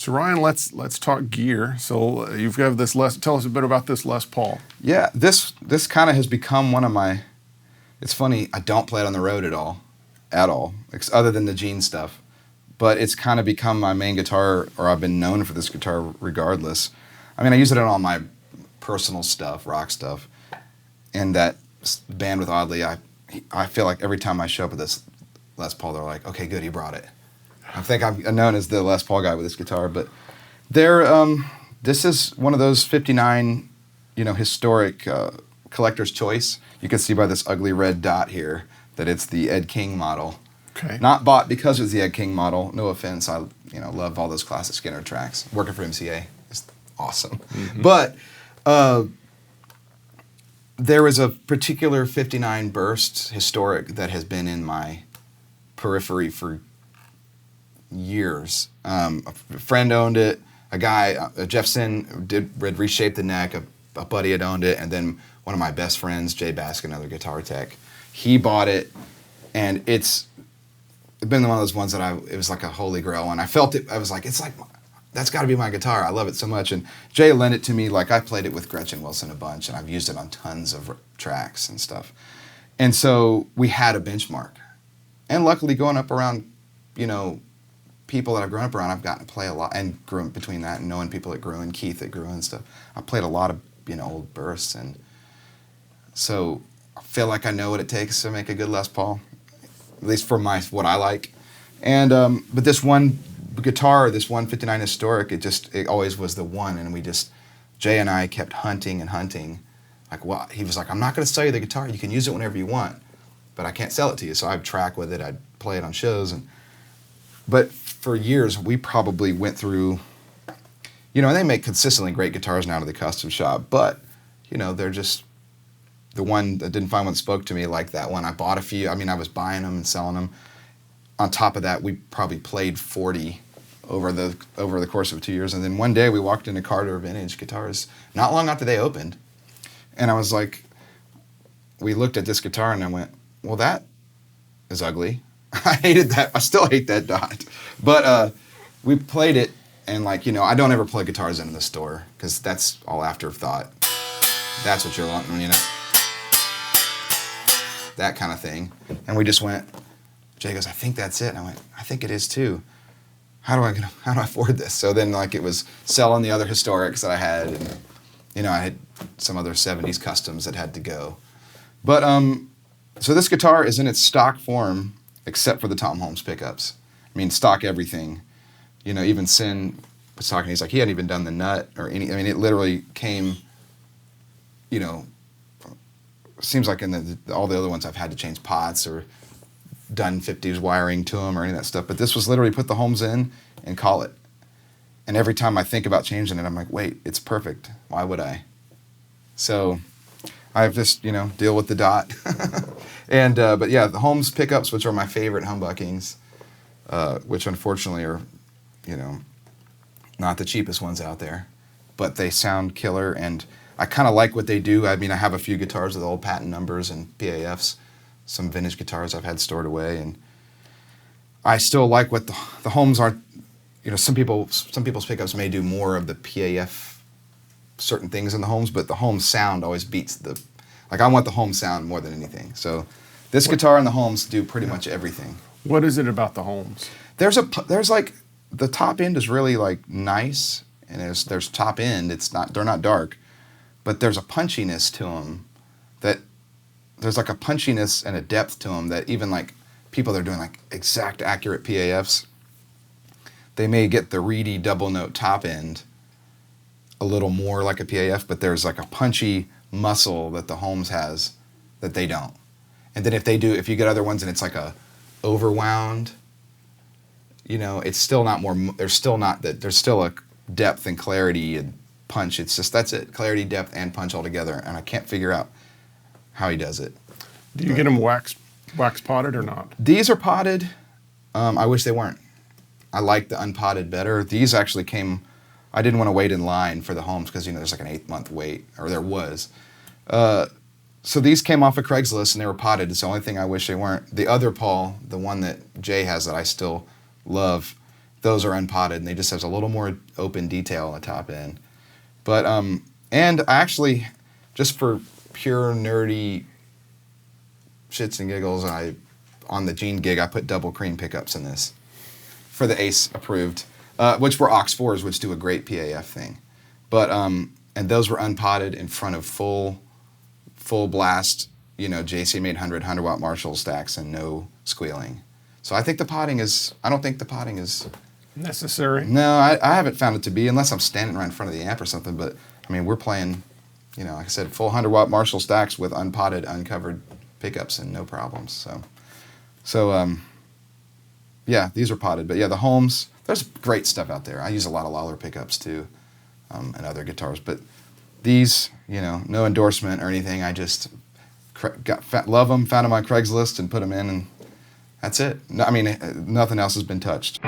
So Ryan, let's talk gear. So you've got this tell us a bit about this Les Paul. Yeah, this kind of has become one of my. It's funny, I don't play it on the road at all, other than the Gene stuff. But it's kind of become my main guitar, or I've been known for this guitar regardless. I mean, I use it on all my personal stuff, rock stuff, and that band with Oddly. I feel like every time I show up with this Les Paul, they're like, "Okay, good, he brought it." I think I'm known as the Les Paul guy with this guitar, but this is one of those 59, historic collector's choice. You can see by this ugly red dot here that it's the Ed King model. Okay. Not bought because it was the Ed King model. No offense, I love all those classic Skinner tracks. Working for MCA is awesome, but there is a particular 59 Burst historic that has been in my periphery for years. A friend owned it. A guy, Jeff Sin, had reshaped the neck. A buddy had owned it, and then one of my best friends, Jay Baskin, another guitar tech, he bought it, and it's been one of those ones that it was like a holy grail, and I felt it. I was like, that's got to be my guitar. I love it so much, and Jay lent it to me. Like I played it with Gretchen Wilson a bunch, and I've used it on tons of tracks and stuff, and so we had a benchmark, and luckily going up around, people that I've grown up around, I've gotten to play a lot, and grew in between that and knowing people that grew and Keith that grew and stuff. I played a lot of old bursts, and so I feel like I know what it takes to make a good Les Paul, at least for what I like. And but this one guitar, this 159 historic, it always was the one, and Jay and I kept hunting and hunting. Like, well, he was like, I'm not going to sell you the guitar. You can use it whenever you want, but I can't sell it to you. So I'd track with it. I'd play it on shows, but for years, we probably went through, and they make consistently great guitars now to the custom shop, but, they're just the one that didn't find one that spoke to me like that one. I bought a few. I mean, I was buying them and selling them. On top of that, we probably played 40 over the course of 2 years. And then one day we walked into Carter Vintage Guitars not long after they opened. And I was like, we looked at this guitar and I went, well, that is ugly. I hated that. I still hate that dot. But we played it, and I don't ever play guitars into the store because that's all afterthought. That's what you're wanting, that kind of thing. And we just went, Jay goes, I think that's it. And I went, I think it is too. How do I afford this? So then it was selling the other historics that I had, and I had some other 70s customs that had to go. But so this guitar is in its stock form, except for the Tom Holmes pickups. I mean, stock everything. Even Sin was talking, he's like, he hadn't even done the nut or any, it literally came, seems like in all the other ones I've had to change pots or done 50s wiring to them or any of that stuff. But this was literally put the Holmes in and call it. And every time I think about changing it, I'm like, wait, it's perfect. Why would I? So I've just, deal with the dot. And, but yeah, the Holmes pickups, which are my favorite humbuckings, which unfortunately are, not the cheapest ones out there, but they sound killer, and I kind of like what they do. I mean, I have a few guitars with old patent numbers and PAFs, some vintage guitars I've had stored away, and I still like what the homes aren't. Some people's pickups may do more of the PAF certain things in the homes, but the home sound always beats the. Like I want the home sound more than anything. So this guitar and the homes do pretty much everything. What is it about the homes? There's like the top end is really like nice, and there's top end. They're not dark, but there's a punchiness to them that there's like a punchiness and a depth to them that even like people that are doing like exact accurate PAFs, they may get the reedy double note top end a little more like a PAF, but there's like a punchy muscle that the Holmes has that they don't. And then if you get other ones and it's like a overwound, it's still not more, there's still a depth and clarity and punch. It's just, that's it. Clarity, depth, and punch all together. And I can't figure out how he does it. Do you get them wax potted or not? These are potted. I wish they weren't. I like the unpotted better. These actually came, I didn't want to wait in line for the Holmes because, there's like an 8-month wait, or there was. So these came off of Craigslist and they were potted. It's the only thing I wish they weren't. The other Paul, the one that Jay has that I still love, those are unpotted and they just have a little more open detail on the top end. But, and I actually, just for pure nerdy shits and giggles, on the Gene gig, I put double cream pickups in this for the Ace approved, which were aux 4s, which do a great PAF thing. But, and those were unpotted in front of full blast, JCM 800 100-watt Marshall stacks and no squealing. So I don't think the potting is necessary. No, I haven't found it to be, unless I'm standing right in front of the amp or something. But I mean, we're playing, like I said, full 100-watt Marshall stacks with unpotted, uncovered pickups and no problems. So yeah, these are potted. But yeah, the Holmes, there's great stuff out there. I use a lot of Lawler pickups too, and other guitars. But these, no endorsement or anything. I just love them, found them on Craigslist, and put them in, and that's it. No, I mean, nothing else has been touched.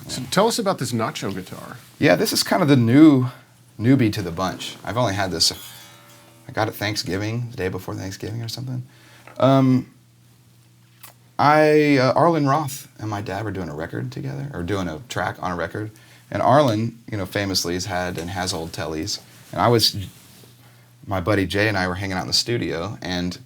So tell us about this Nacho guitar. Yeah, this is kind of the newbie to the bunch. I've only had this, I got it Thanksgiving, the day before Thanksgiving or something. Arlen Roth and my dad were doing a record together, or doing a track on a record. And Arlen, famously has had and has old tellies. And my buddy Jay and I were hanging out in the studio, and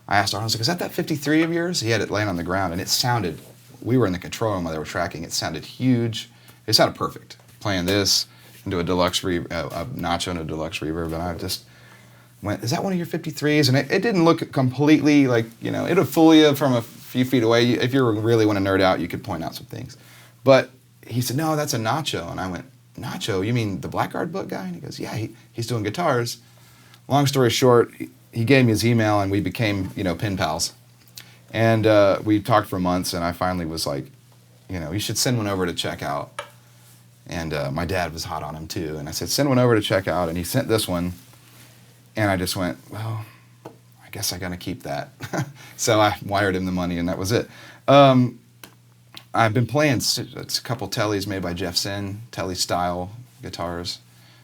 I asked Arlen, I was like, is that 53 of yours? He had it laying on the ground, and it sounded, we were in the control room while they were tracking, it sounded huge. It sounded perfect. Playing this into a deluxe a Nacho and a deluxe reverb, and I just went, is that one of your 53s? And it didn't look completely like, it would fool you from a few feet away. If you really want to nerd out, you could point out some things. But he said, no, that's a Nacho. And I went, Nacho, you mean the Blackguard book guy? And he goes, yeah, he's doing guitars. Long story short, he gave me his email and we became, pen pals. And we talked for months, and I finally was like, you should send one over to check out. And my dad was hot on him too. And I said, send one over to check out. And he sent this one. And I just went, well, I guess I got to keep that. So I wired him the money, and that was it. I've been playing a couple Tellys made by Jeff Sin, Telly style guitars.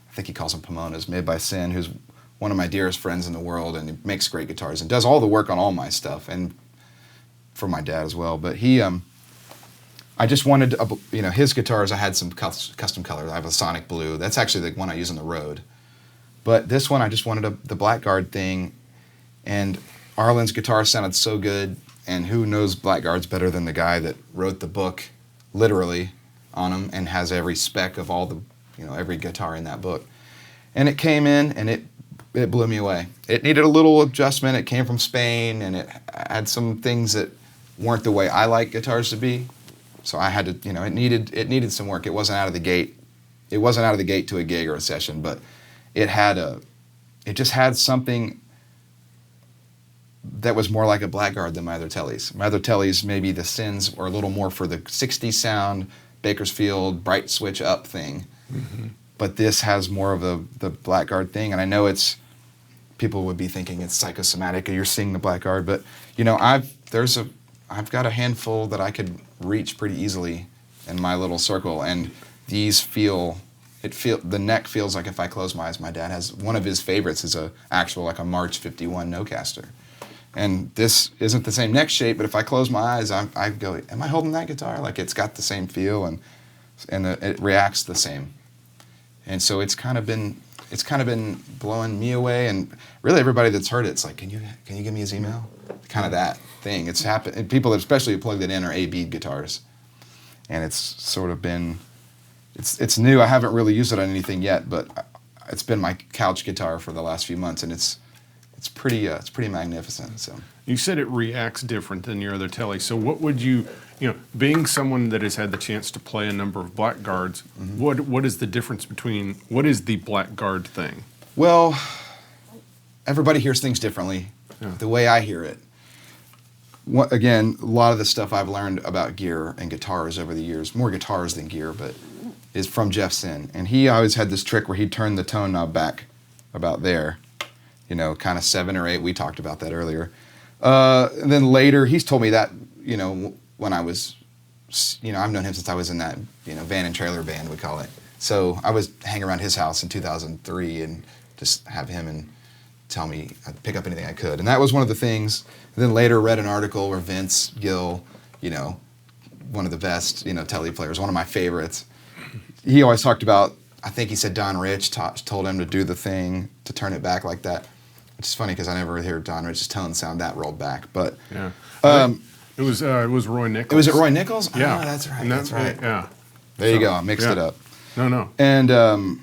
I think he calls them Pomonas, made by Sin, who's one of my dearest friends in the world, and he makes great guitars and does all the work on all my stuff, and for my dad as well. But I just wanted to, his guitars, I had some custom colors. I have a Sonic Blue. That's actually the one I use on the road. But this one, I just wanted the Blackguard thing, and Arlen's guitar sounded so good, and who knows Blackguards better than the guy that wrote the book, literally, on them, and has every spec of all the, every guitar in that book. And it came in, and it blew me away. It needed a little adjustment. It came from Spain, and it had some things that weren't the way I like guitars to be. So I had to, it needed some work. It wasn't out of the gate. It wasn't out of the gate to a gig or a session, but it just had something that was more like a Blackguard than my other Tellys. My other Tellys, maybe the Sins were a little more for the 60s sound, Bakersfield, bright switch up thing. Mm-hmm. But this has more of the Blackguard thing, and I know people would be thinking it's psychosomatic, or you're seeing the Blackguard, but I've got a handful that I could reach pretty easily in my little circle, and these the neck feels like if I close my eyes. My dad has one of his favorites is a March 51 no-caster. And this isn't the same neck shape, but if I close my eyes, I go, am I holding that guitar? Like it's got the same feel and it reacts the same. And so it's kind of been blowing me away, and really everybody that's heard it, it's like, can you give me his email? Kind of that thing. It's happened. And people that especially plugged it in are A-bead guitars, and it's sort of been. It's new. I haven't really used it on anything yet, but it's been my couch guitar for the last few months, and it's pretty magnificent. So You said it reacts different than your other telly. So what would you being someone that has had the chance to play a number of blackguards, what is the difference between what is the blackguard thing? Well, everybody hears things differently. Yeah. The way I hear it. Again, a lot of the stuff I've learned about gear and guitars over the years, more guitars than gear, but is from Jeff Sin. And he always had this trick where he'd turn the tone knob back about there, kind of 7 or 8. We talked about that earlier. And then later, he's told me that, when I was, I've known him since I was in that, van and trailer band, we call it. So I was hang around his house in 2003 and just have him and tell me I'd pick up anything I could. And that was one of the things. And then later read an article where Vince Gill, one of the best, telly players, one of my favorites. He always talked about, I think he said Don Rich told him to do the thing, to turn it back like that. Which is funny because I never hear Don Rich's tone sound that rolled back. But yeah, it was Roy Nichols. Was it Roy Nichols? Yeah, oh, that's right. That's right. Yeah, there you go. I mixed it up. No. And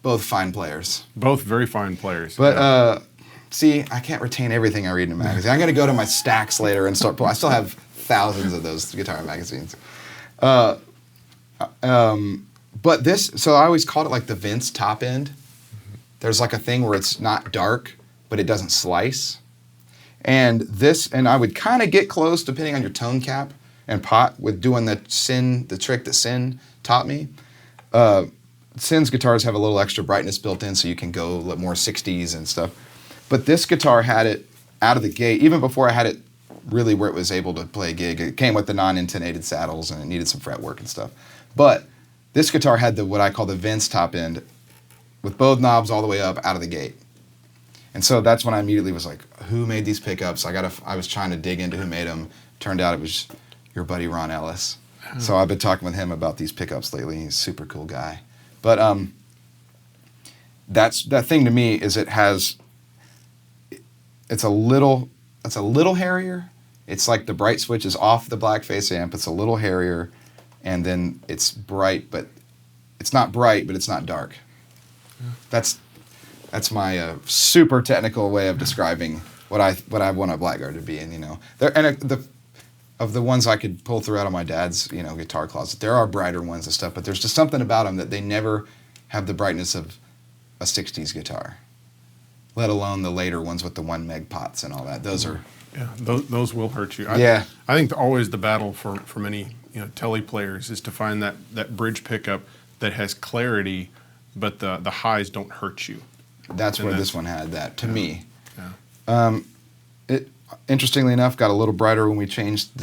both fine players. Both very fine players. But see, I can't retain everything I read in a magazine. I'm going to go to my stacks later and start pulling. I still have thousands of those guitar magazines. But this, so I always called it like the Vince top end. There's like a thing where it's not dark, but it doesn't slice. And I would kind of get close depending on your tone cap and pot with doing the trick that Sin taught me. Sin's guitars have a little extra brightness built in so you can go a little more 60s and stuff. But this guitar had it out of the gate, even before I had it really where it was able to play a gig. It came with the non-intonated saddles and it needed some fret work and stuff. But this guitar had what I call the Vince top end with both knobs all the way up out of the gate. And so that's when I immediately was like, who made these pickups? I was trying to dig into who made them. Turned out it was your buddy Ron Ellis. So I've been talking with him about these pickups lately. He's a super cool guy. But that thing to me is it's a little hairier. It's like the bright switch is off the black face amp. It's a little hairier, and then it's bright, but it's not bright, but it's not dark. Yeah. That's my super technical way of describing what I want a blackguard to be. And of the ones I could pull through out of my dad's guitar closet, there are brighter ones and stuff, but there's just something about them that they never have the brightness of a 60s guitar, let alone the later ones with the 1 meg pots and all that. Those are those will hurt you. I think always the battle for many telly players is to find that bridge pickup that has clarity, but the highs don't hurt you. That's where this one had that to me. Yeah. It interestingly enough got a little brighter when we tweaked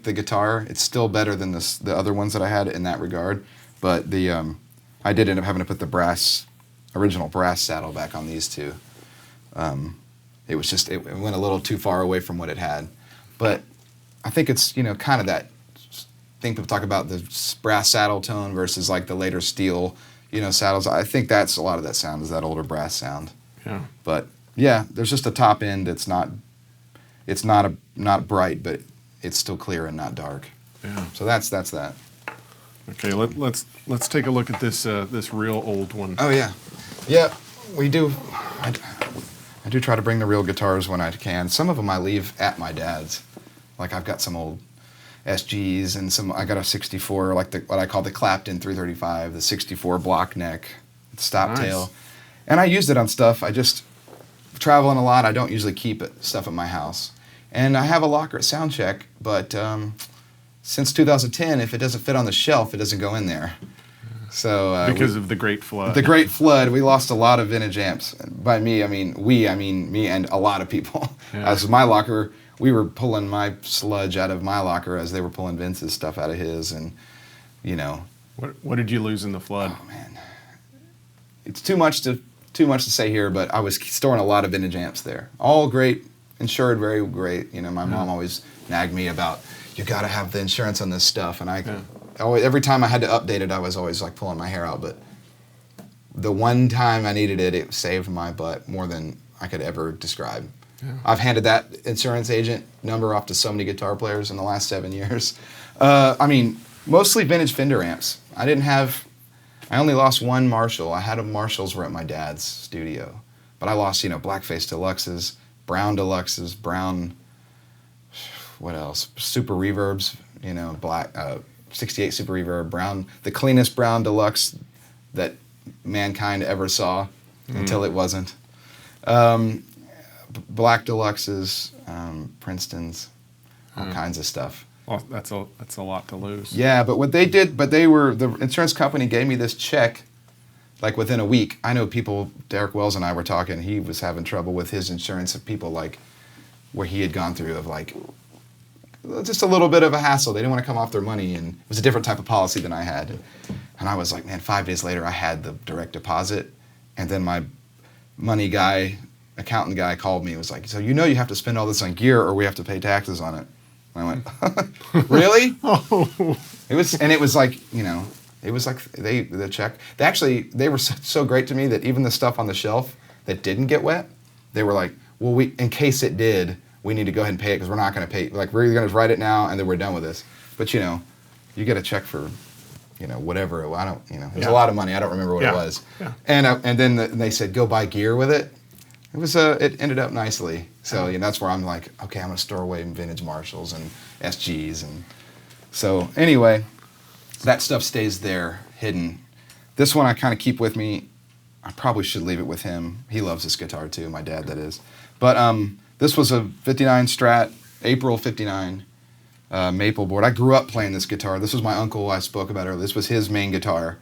the guitar. It's still better than the other ones that I had in that regard, but I did end up having to put the original brass saddle back on these two. It was just it went a little too far away from what it had, but I think it's kind of that thing people talk about, the brass saddle tone versus like the later steel saddles. I think that's a lot of that sound is that older brass sound. Yeah. But yeah, there's just a top end that's not bright, but it's still clear and not dark. Yeah. So that's that. Okay, let's take a look at this real old one. Oh yeah. Yeah, we do. I do try to bring the real guitars when I can. Some of them I leave at my dad's. Like I've got some old SGs and I got a 64, like what I call the Clapton 335, the 64 block neck, stop tail. And I used it on stuff. I just traveling a lot. I don't usually keep stuff at my house. And I have a locker at Soundcheck, but since 2010, if it doesn't fit on the shelf, it doesn't go in there. So because of the Great Flood. The Great Flood, we lost a lot of vintage amps. By me, I mean me and a lot of people. Yeah. As my locker we were pulling my sludge out of my locker as they were pulling Vince's stuff out of his, and you know. What did you lose in the flood? Oh man, it's too much to say here, but I was storing a lot of vintage amps there. All great, insured, very great. You know, my mom always nagged me about, you got to have the insurance on this stuff, and always, every time I had to update it, I was always like pulling my hair out. But the one time I needed it, it saved my butt more than I could ever describe. Yeah. I've handed that insurance agent number off to so many guitar players in the last 7 years. I mean, mostly vintage Fender amps. I only lost one Marshall. I had a Marshalls were at my dad's studio. But I lost, Blackface Deluxes, Brown Deluxes, Brown, what else? Super Reverbs, black, 68 Super Reverb, Brown, the cleanest Brown Deluxe that mankind ever saw until it wasn't. Black Deluxes, Princeton's, all kinds of stuff. Well, that's a lot to lose. Yeah, but what they did, the insurance company gave me this check, like within a week. I know people, Derek Wells and I were talking, he was having trouble with his insurance of people like, where he had gone through of like, just a little bit of a hassle. They didn't want to come off their money, and it was a different type of policy than I had. And I was like, man, 5 days later I had the direct deposit, and then my money guy, accountant guy called me and was like, so you have to spend all this on gear or we have to pay taxes on it. And I went, really? Oh. It was like, the check. They were so great to me that even the stuff on the shelf that didn't get wet, they were like, well, in case it did, we need to go ahead and pay it because we're not going to pay. Like, we're going to write it now and then we're done with this. But, you get a check for, whatever. It was a lot of money. I don't remember what it was. Yeah. And then they said, go buy gear with it. It was it ended up nicely. So that's where I'm like, okay, I'm gonna store away vintage Marshalls and SGs, and so anyway, that stuff stays there hidden. This one I kind of keep with me. I probably should leave it with him. He loves this guitar too, my dad that is. But this was a 59 Strat, April 59 maple board. I grew up playing this guitar. This was my uncle I spoke about earlier. This was his main guitar.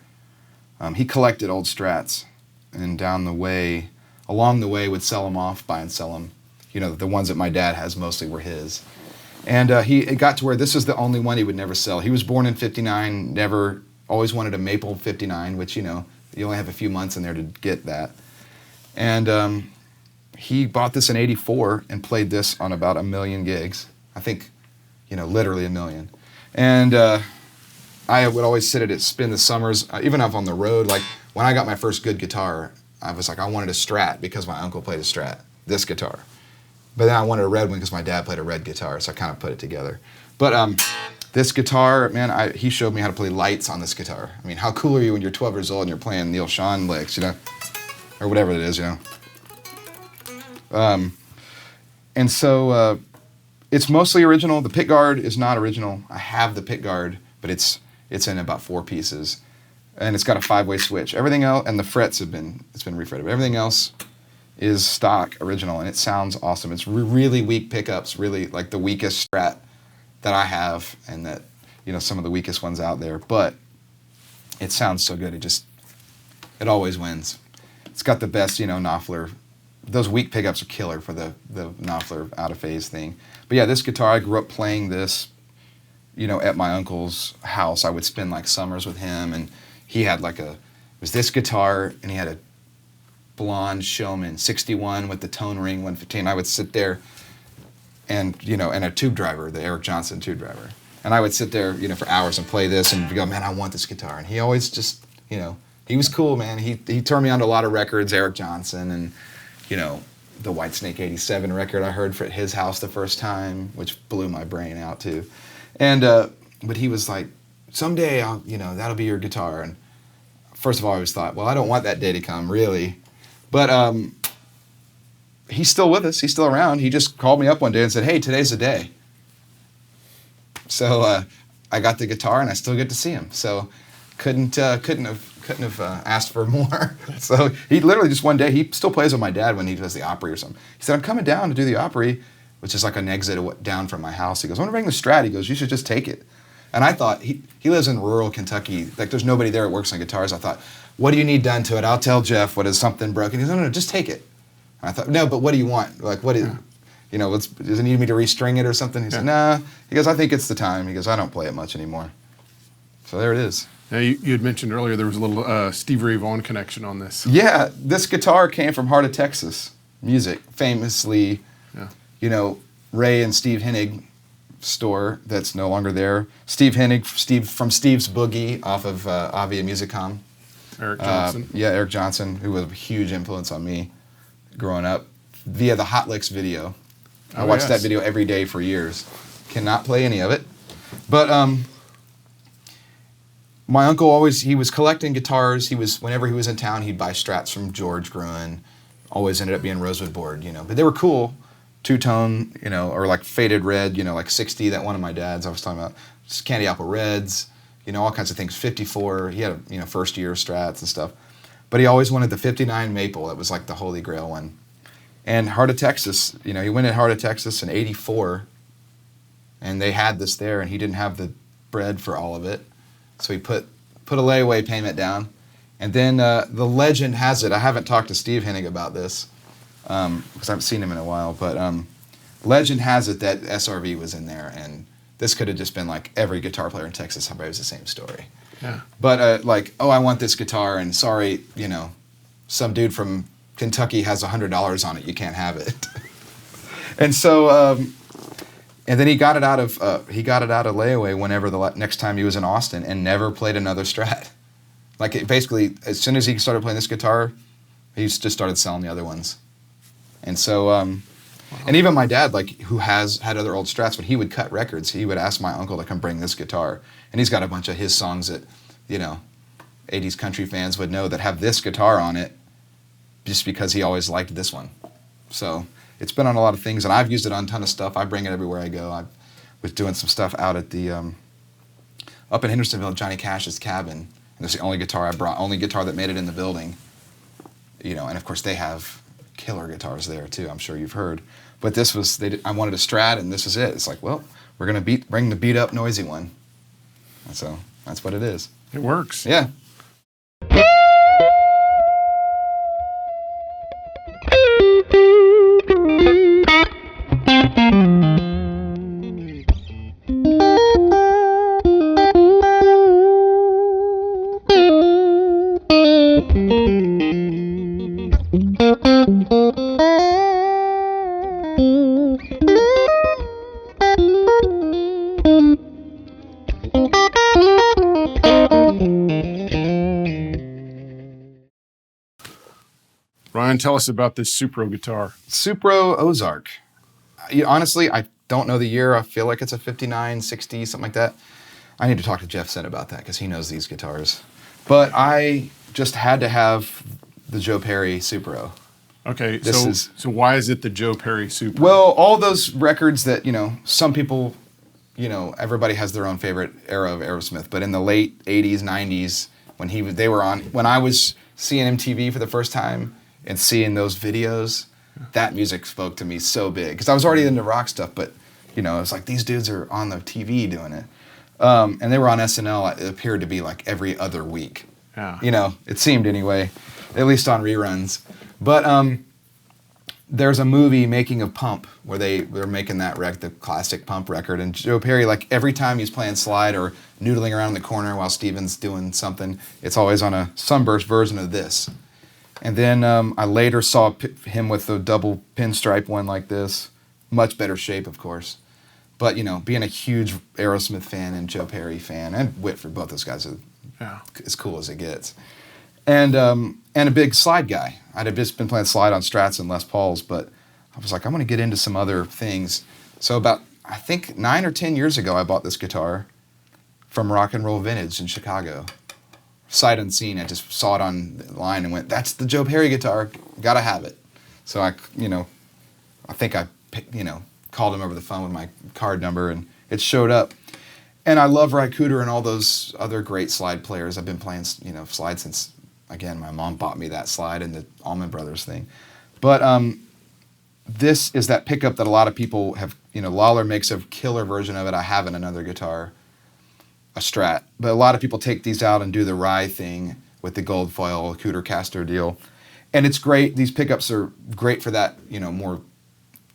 He collected old Strats, and along the way would sell them off, buy and sell them. The ones that my dad has mostly were his. And it got to where this is the only one he would never sell. He was born in 59, always wanted a maple 59, which, you only have a few months in there to get that. And he bought this in 84 and played this on about 1 million gigs. I think, literally 1 million. And I would always sit at it, spend the summers, even up on the road. Like, when I got my first good guitar, I was like, I wanted a Strat because my uncle played a Strat, this guitar. But then I wanted a red one because my dad played a red guitar, so I kind of put it together. But this guitar, man, he showed me how to play lights on this guitar. I mean, how cool are you when you're 12 years old and you're playing Neil Sean licks, or whatever it is, And so it's mostly original. The pickguard is not original. I have the pickguard, but it's in about 4 pieces. And it's got a 5-way switch. Everything else, and the frets it's been refretted. But everything else is stock original, and it sounds awesome. It's really weak pickups, really like the weakest Strat that I have, and that some of the weakest ones out there. But it sounds so good. It always wins. It's got the best Knopfler. Those weak pickups are killer for the Knopfler out of phase thing. But yeah, this guitar, I grew up playing this, at my uncle's house. I would spend like summers with him, and he had it was this guitar, and he had a blonde Showman 61 with the tone ring 115. I would sit there and a tube driver, the Eric Johnson tube driver. And I would sit there, for hours and play this and go, man, I want this guitar. And he always just, he was cool, man. He turned me on to a lot of records, Eric Johnson, and, the Whitesnake 87 record I heard at his house the first time, which blew my brain out too. And, but he was like, someday I'll, that'll be your guitar. And first of all, I always thought, well, I don't want that day to come, really. But he's still with us. He's still around. He just called me up one day and said, hey, today's the day. So I got the guitar, and I still get to see him. So couldn't have asked for more. So he literally just one day, he still plays with my dad when he does the Opry or something. He said, I'm coming down to do the Opry, which is like an exit down from my house. He goes, I want to bring the Strat. He goes, you should just take it. And I thought, he lives in rural Kentucky. Like, there's nobody there that works on guitars. I thought, what do you need done to it? I'll tell Jeff what is something broken. He goes, no, just take it. And I thought, no, but what do you want? Like, what is? does it need me to restring it or something? He said, nah. He goes, I think it's the time. He goes, I don't play it much anymore. So there it is. Now, you had mentioned earlier there was a little Steve Ray Vaughan connection on this. Yeah, this guitar came from Heart of Texas Music, famously, Ray and Steve Hennig store that's no longer there. Steve Hennig, from Steve's Boogie off of Avia Musicom. Eric Johnson. Eric Johnson, who was a huge influence on me growing up via the Hot Licks video. I watched that video every day for years. Cannot play any of it. But my uncle he was collecting guitars. Whenever he was in town, he'd buy Strats from George Gruen. Always ended up being rosewood board, But they were cool. Two-tone, or like faded red, like 60, that one of my dad's I was talking about. Just candy apple reds, all kinds of things. 54, he had, first year Strats and stuff. But he always wanted the 59 maple. That was like the holy grail one. And Heart of Texas, he went at Heart of Texas in 84. And they had this there, and he didn't have the bread for all of it. So he put a layaway payment down. And then the legend has it, I haven't talked to Steve Hennig about this, because I haven't seen him in a while, but legend has it that SRV was in there, and this could have just been like every guitar player in Texas, probably was the same story. Yeah. But I want this guitar, and sorry, some dude from Kentucky has $100 on it, you can't have it. And so, and then he got it out of layaway whenever the next time he was in Austin, and never played another Strat. Basically, as soon as he started playing this guitar, he just started selling the other ones. And so, and even my dad, who has had other old Strats, when he would cut records, he would ask my uncle to come bring this guitar. And he's got a bunch of his songs that, 80s country fans would know that have this guitar on it, just because he always liked this one. So it's been on a lot of things, and I've used it on a ton of stuff. I bring it everywhere I go. I was doing some stuff out at the, up in Hendersonville, Johnny Cash's cabin. And it's the only guitar I brought, only guitar that made it in the building. And of course they have killer guitars there too, I'm sure you've heard. But this was, I wanted a Strat, and this is it. It's like, well, we're going to bring the beat up noisy one. And so that's what it is. It works. Yeah. Ryan, tell us about this Supro guitar. Supro Ozark. Honestly, I don't know the year. I feel like it's a 59, 60, something like that. I need to talk to Jeff Sin about that because he knows these guitars. But I just had to have the Joe Perry Supro. Okay, so why is it the Joe Perry Supro? Well, all those records that, some people, everybody has their own favorite era of Aerosmith, but in the late 80s, 90s, when I was seeing MTV for the first time and seeing those videos, that music spoke to me so big. Because I was already into rock stuff, but, it's like these dudes are on the TV doing it. And they were on SNL, it appeared to be like every other week. Yeah. It seemed anyway, at least on reruns. But there's a movie, Making of Pump, where they're making the classic Pump record. And Joe Perry, every time he's playing slide or noodling around in the corner while Steven's doing something, it's always on a Sunburst version of this. And then I later saw him with the double pinstripe one like this. Much better shape, of course. But, being a huge Aerosmith fan and Joe Perry fan, and Whitford, both those guys are as cool as it gets. And a big slide guy. I'd have just been playing slide on Strats and Les Pauls, but I was like, I'm going to get into some other things. So about, I think, 9 or 10 years ago, I bought this guitar from Rock and Roll Vintage in Chicago. Sight unseen, I just saw it online and went, that's the Joe Perry guitar, gotta have it. So I think I called him over the phone with my card number, and it showed up. And I love Ry Cooder and all those other great slide players. I've been playing, slide since, again, my mom bought me that slide and the Allman Brothers thing. But this is that pickup that a lot of people have, Lawler makes a killer version of it. I have in another guitar, a Strat. But a lot of people take these out and do the Ry thing with the gold foil Cooder Caster deal. And it's great. These pickups are great for that, more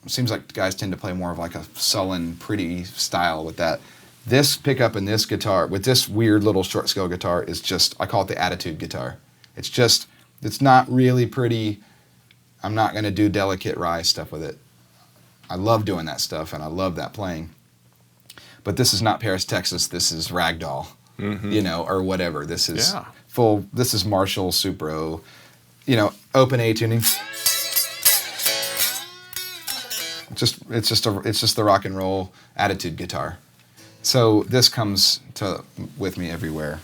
seems like guys tend to play more of like a sullen, pretty style with that. This pickup and this guitar, with this weird little short scale guitar, is just, I call it the attitude guitar. It's not really pretty. I'm not going to do delicate rye stuff with it. I love doing that stuff, and I love that playing. But this is not Paris, Texas. This is Ragdoll, or whatever. This is this is Marshall, Supro, open A tuning. It's just the rock and roll attitude guitar. So this comes with me everywhere,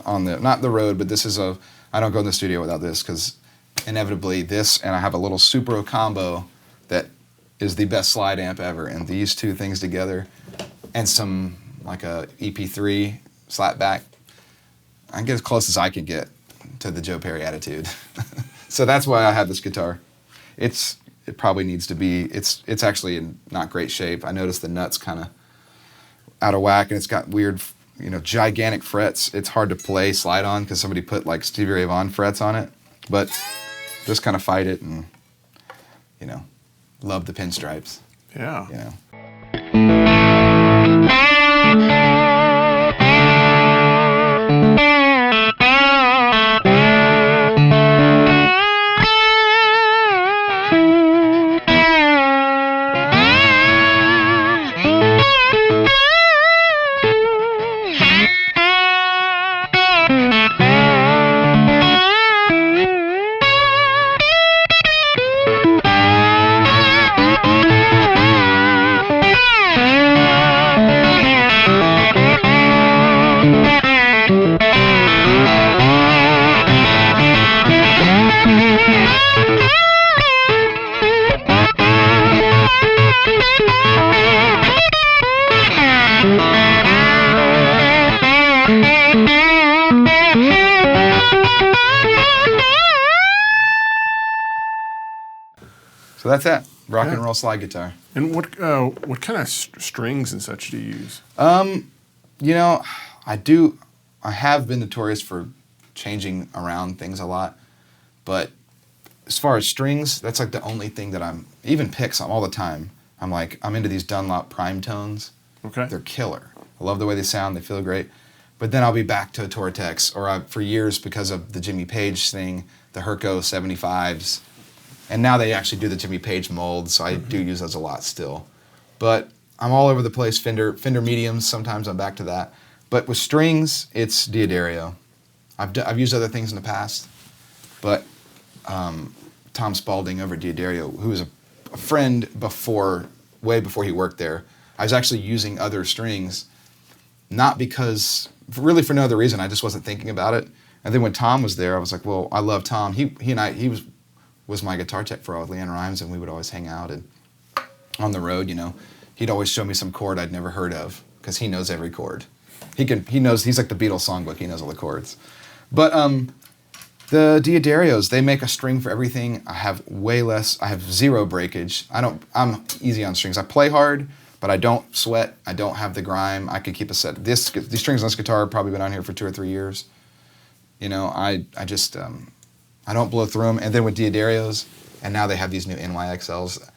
not the road, but this is I don't go in the studio without this, because inevitably this, and I have a little Supro combo that is the best slide amp ever, and these two things together, and some like a EP3 slapback, I get as close as I can get to the Joe Perry attitude. So that's why I have this guitar. It probably needs to be. It's actually in not great shape. I noticed the nuts kind of out of whack, and it's got weird, gigantic frets. It's hard to play slide on because somebody put like Stevie Ray Vaughan frets on it. But just kind of fight it, and love the pinstripes. Yeah. So that's it. Rock and roll slide guitar. And what kind of strings and such do you use? I have been notorious for changing around things a lot, but as far as strings, that's like the only thing that even picks all the time. I'm into these Dunlop prime tones. Okay. They're killer. I love the way they sound. They feel great. But then I'll be back to a Tortex, or for years, because of the Jimmy Page thing, the Herco 75s. And now they actually do the Jimmy Page mold, so I do use those a lot still. But I'm all over the place. Fender mediums, sometimes I'm back to that. But with strings, it's D'Addario. I've used other things in the past, but Tom Spalding over at D'Addario, who was a friend way before he worked there, I was actually using other strings, not because, really for no other reason, I just wasn't thinking about it. And then when Tom was there, I was like, well, I love Tom. He was my guitar tech for all with Leanne Rhymes, and we would always hang out, and on the road, he'd always show me some chord I'd never heard of, because he knows every chord. He knows, he's like the Beatles songbook, he knows all the chords. But the D'Addarios, they make a string for everything. I have zero breakage. I'm easy on strings. I play hard, but I don't sweat. I don't have the grime. I could keep a set. These strings on this guitar have probably been on here for 2 or 3 years. I don't blow through them. And then with D'Addarios, and now they have these new NYXLs,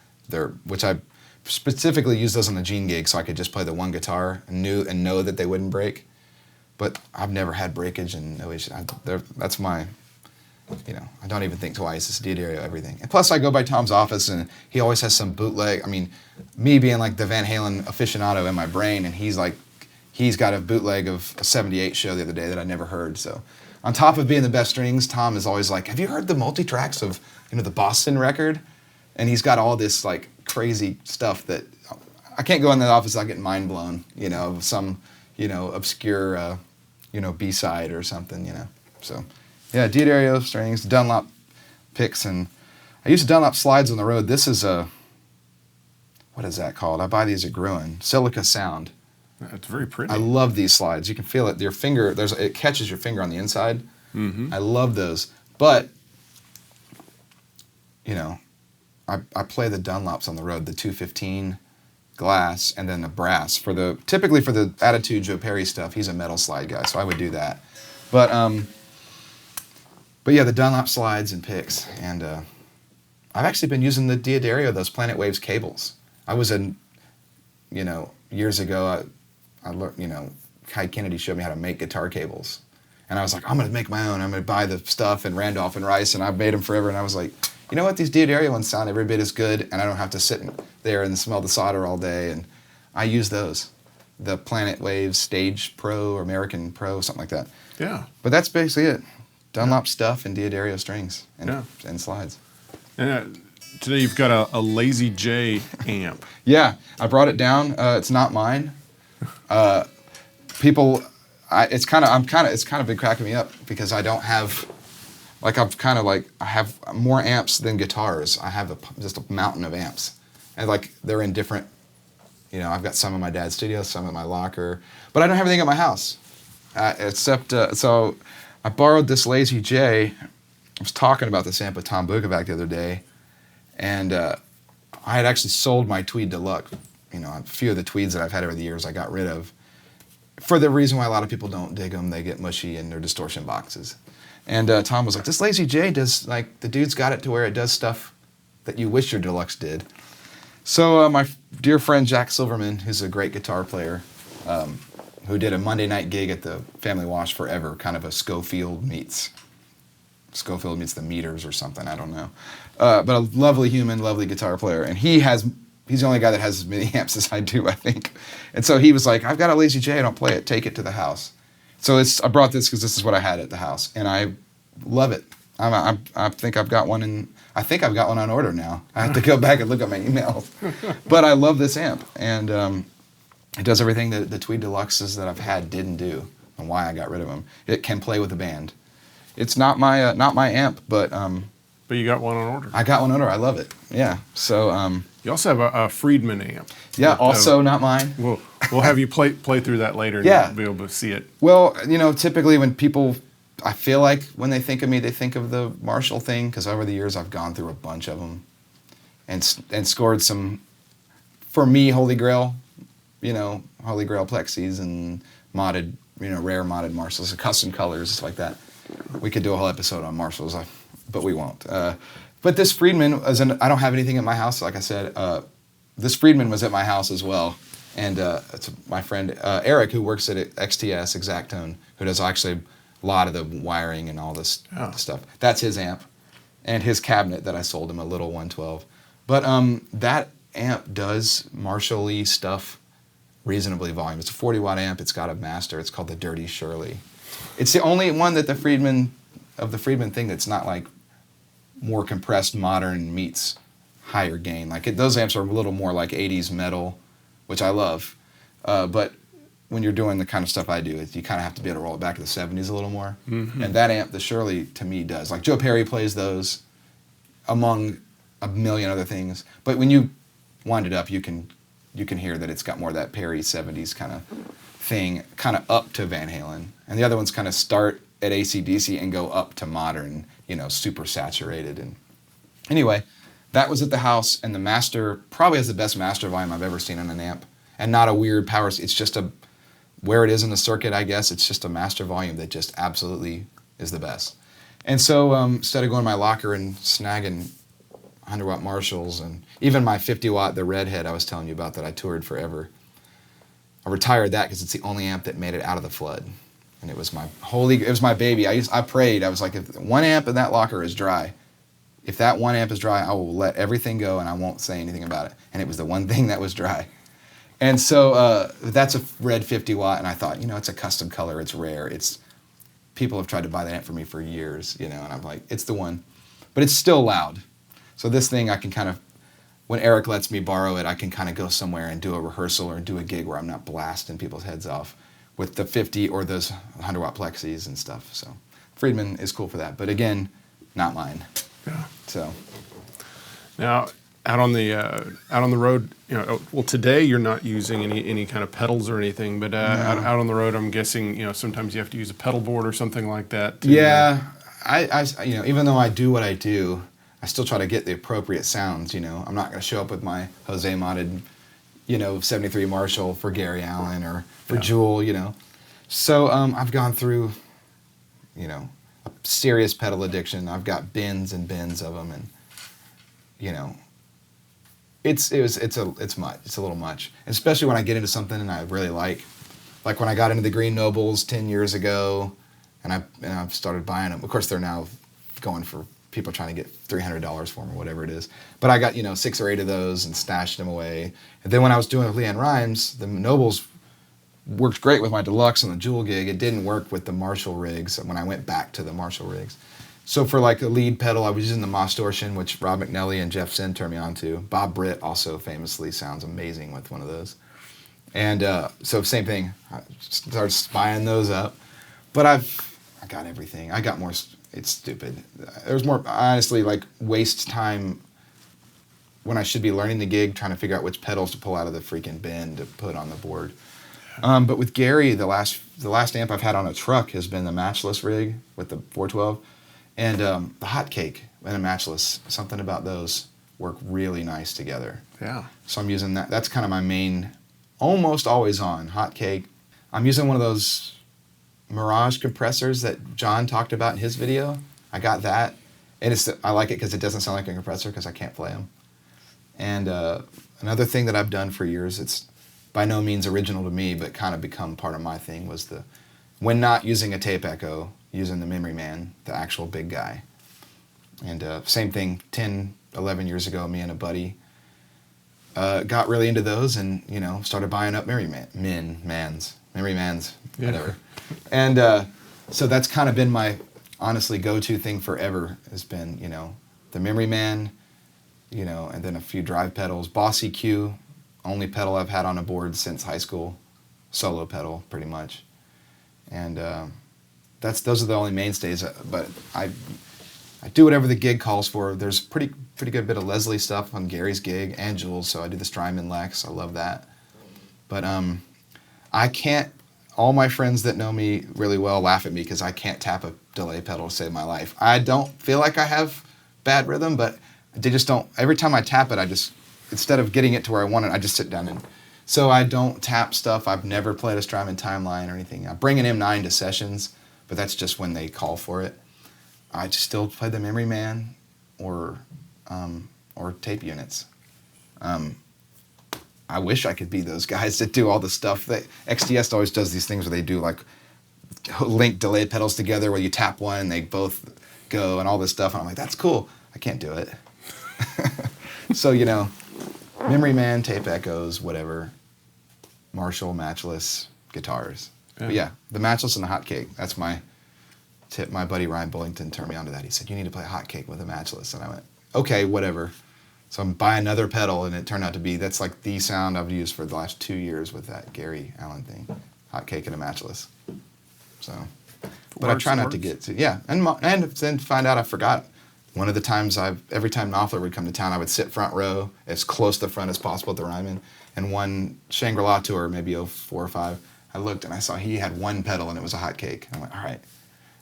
which I specifically use those on the Gene gig so I could just play the one guitar and know that they wouldn't break. But I've never had breakage, and no issue. That's my, I don't even think twice. It's D'Addario everything. And plus, I go by Tom's office, and he always has some bootleg. I mean, me being like the Van Halen aficionado in my brain, and he's got a bootleg of a 78 show the other day that I never heard, so. On top of being the best strings, Tom is always like, have you heard the multi-tracks of, the Boston record? And he's got all this like crazy stuff that I can't go in the office without getting mind blown, of some, obscure, B-side or something, So, yeah, D'Addario strings, Dunlop picks, and I use Dunlop slides on the road. This is what is that called? I buy these at Gruen. Silica Sound. It's very pretty. I love these slides. You can feel it. Your finger, it catches your finger on the inside. Mm-hmm. I love those. But, I play the Dunlops on the road, the 215 glass and then the brass. Typically for the Attitude Joe Perry stuff, he's a metal slide guy, so I would do that. But yeah, the Dunlop slides and picks, and I've actually been using the D'Addario, those Planet Waves cables. I was in, years ago, I learned, Kai Kennedy showed me how to make guitar cables. And I was like, I'm going to make my own. I'm going to buy the stuff and Randolph and Rice, and I've made them forever. And I was like, you know what? These D'Addario ones sound every bit as good, and I don't have to sit there and smell the solder all day. And I use those. The Planet Waves Stage Pro or American Pro, something like that. Yeah. But that's basically it. Dunlop stuff and D'Addario strings and slides. And today you've got a Lazy J amp. Yeah, I brought it down. It's not mine. It's kind of been cracking me up because I don't have, I have more amps than guitars. I have just a mountain of amps, and they're in different. I've got some in my dad's studio, some in my locker, but I don't have anything at my house, except so I borrowed this Lazy J. I was talking about this amp with Tom Bukovac the other day, and I had actually sold my Tweed Deluxe. A few of the Tweeds that I've had over the years I got rid of for the reason why a lot of people don't dig them. They get mushy and they're distortion boxes. And Tom was like, this Lazy J does, the dude's got it to where it does stuff that you wish your Deluxe did. So my dear friend Jack Silverman, who's a great guitar player, who did a Monday night gig at the Family Wash forever, kind of a Schofield meets the Meters or something, I don't know. But a lovely human, lovely guitar player. And he's the only guy that has as many amps as I do, I think. And so he was like, I've got a Lazy J, I don't play it, take it to the house. So I brought this because this is what I had at the house, and I love it. I think I've got one on order now. I have to go back and look at my emails. But I love this amp, and it does everything that the Tweed Deluxes that I've had didn't do, and why I got rid of them. It can play with a band. It's not my amp, but But you got one on order. I got one on order. I love it. Yeah. So You also have a Friedman amp. yeah, also not mine. We'll have you play through that later and Yeah. you'll be able to see it. Well, typically when people, I feel like when they think of me, they think of the Marshall thing, because over the years I've gone through a bunch of them and scored some, for me, Holy Grail plexis and modded, rare modded Marshalls, custom colors, stuff like that. We could do a whole episode on Marshalls, but we won't. But this Friedman, I don't have anything at my house, like I said. This Friedman was at my house as well. And it's my friend Eric, who works at XTS, Exactone, who does actually a lot of the wiring and all this stuff. That's his amp and his cabinet that I sold him, a little 112. But that amp does Marshall-y stuff reasonably volume. It's a 40-watt amp. It's got a master. It's called the Dirty Shirley. It's the only one that the Friedman thing that's not like more compressed modern meets higher gain. Those amps are a little more like 80s metal, which I love. But when you're doing the kind of stuff I do, you kind of have to be able to roll it back to the 70s a little more. Mm-hmm. And that amp, the Shirley, to me does. Like Joe Perry plays those among a million other things. But when you wind it up, you can hear that it's got more of that Perry 70s kind of thing, kind of up to Van Halen. And the other ones kind of start at AC/DC and go up to modern, super saturated. And anyway, that was at the house, and the master probably has the best master volume I've ever seen on an amp. And not a weird power, it's just where it is in the circuit, I guess, it's just a master volume that just absolutely is the best. And so instead of going to my locker and snagging 100-watt Marshalls, and even my 50-watt, the Redhead I was telling you about that I toured forever, I retired that because it's the only amp that made it out of the flood. And it was my baby. I prayed. I was like, if one amp in that locker is dry, if that one amp is dry, I will let everything go and I won't say anything about it. And it was the one thing that was dry. And so that's a red 50-watt, and I thought, it's a custom color, it's rare. People have tried to buy that amp for me for years, and I'm like, it's the one. But it's still loud. So this thing I can kind of, when Eric lets me borrow it, I can kind of go somewhere and do a rehearsal or do a gig where I'm not blasting people's heads off with the 50 or those 100-watt plexis and stuff. So Friedman is cool for that. But again, not mine. Yeah. So now, out on the road, well, today you're not using any kind of pedals or anything, but out on the road, I'm guessing, sometimes you have to use a pedal board or something like that. Yeah, I even though I do what I do, I still try to get the appropriate sounds. I'm not going to show up with my Jose modded, 73 Marshall for Gary Allen or for Jewel, So I've gone through, a serious pedal addiction. I've got bins and bins of them, and it's much. It's a little much, especially when I get into something and I really like when I got into the Green Nobles 10 years ago, and I've started buying them. Of course, they're now going for people trying to get $300 for them or whatever it is. But I got 6 or 8 of those and stashed them away. And then when I was doing with Leanne Rimes, the Nobles worked great with my deluxe and the Jewel gig. It didn't work with the Marshall rigs when I went back to the Marshall rigs. So for like a lead pedal, I was using the Distortion, which Rob McNally and Jeff Sin turned me on to. Bob Britt also famously sounds amazing with one of those. And so same thing, I started buying those up. But I got everything. I got more, it's stupid. There's more, honestly, like waste time when I should be learning the gig, trying to figure out which pedals to pull out of the freaking bin to put on the board. But with Gary, the last amp I've had on a truck has been the Matchless rig with the 412. And the Hot Cake and a Matchless, something about those work really nice together. Yeah. So I'm using that. That's kind of my main, almost always on, Hot Cake. I'm using one of those Mirage compressors that John talked about in his video. I got that. And I like it because it doesn't sound like a compressor because I can't play them. And another thing that I've done for years, it's by no means original to me, but kind of become part of my thing, was when not using a tape echo, using the Memory Man, the actual big guy. And same thing, 10, 11 years ago, me and a buddy got really into those and, started buying up Memory Mans, whatever. And so that's kind of been my, honestly, go-to thing forever, has been, the Memory Man, and then a few drive pedals. Boss EQ, only pedal I've had on a board since high school, solo pedal, pretty much. And those are the only mainstays, but I do whatever the gig calls for. There's pretty good bit of Leslie stuff on Gary's gig and Jules, so I do the Strymon Lex. I love that. But I can't. All my friends that know me really well laugh at me because I can't tap a delay pedal to save my life. I don't feel like I have bad rhythm, but they just don't. Every time I tap it, instead of getting it to where I want it, I just sit down and. So I don't tap stuff. I've never played a Strymon timeline or anything. I bring an M9 to sessions, but that's just when they call for it. I just still play the Memory Man or tape units. I wish I could be those guys that do all the stuff. XTS always does these things where they do like link delay pedals together where you tap one and they both go and all this stuff. And I'm like, that's cool. I can't do it. So, Memory Man, tape echoes, whatever. Marshall, Matchless, guitars. Yeah. But yeah, the Matchless and the Hot Cake. That's my tip. My buddy Ryan Bullington turned me on to that. He said, you need to play Hot Cake with a Matchless. And I went, okay, whatever. So I'm buying another pedal, and it turned out to be, that's like the sound I've used for the last 2 years with that Gary Allen thing. Hot Cake and a Matchless. So, but I try not to get to, yeah. And then find out I forgot. One of the times every time Knopfler would come to town, I would sit front row as close to the front as possible at the Ryman. And one Shangri-La tour, maybe 04 or 05, I looked and I saw he had one pedal and it was a Hot Cake. And I went, all right.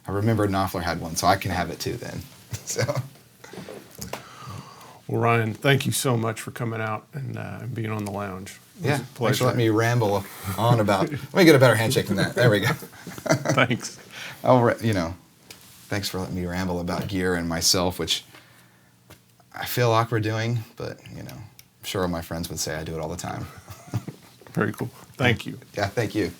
I remembered Knopfler had one, so I can have it too then. So. Well, Ryan, thank you so much for coming out and being on the lounge. Yeah, thanks for letting me ramble on about. Let me get a better handshake than that. There we go. Thanks. Thanks for letting me ramble about gear and myself, which I feel awkward doing, but I'm sure all my friends would say I do it all the time. Very cool. Thank you. Yeah, thank you.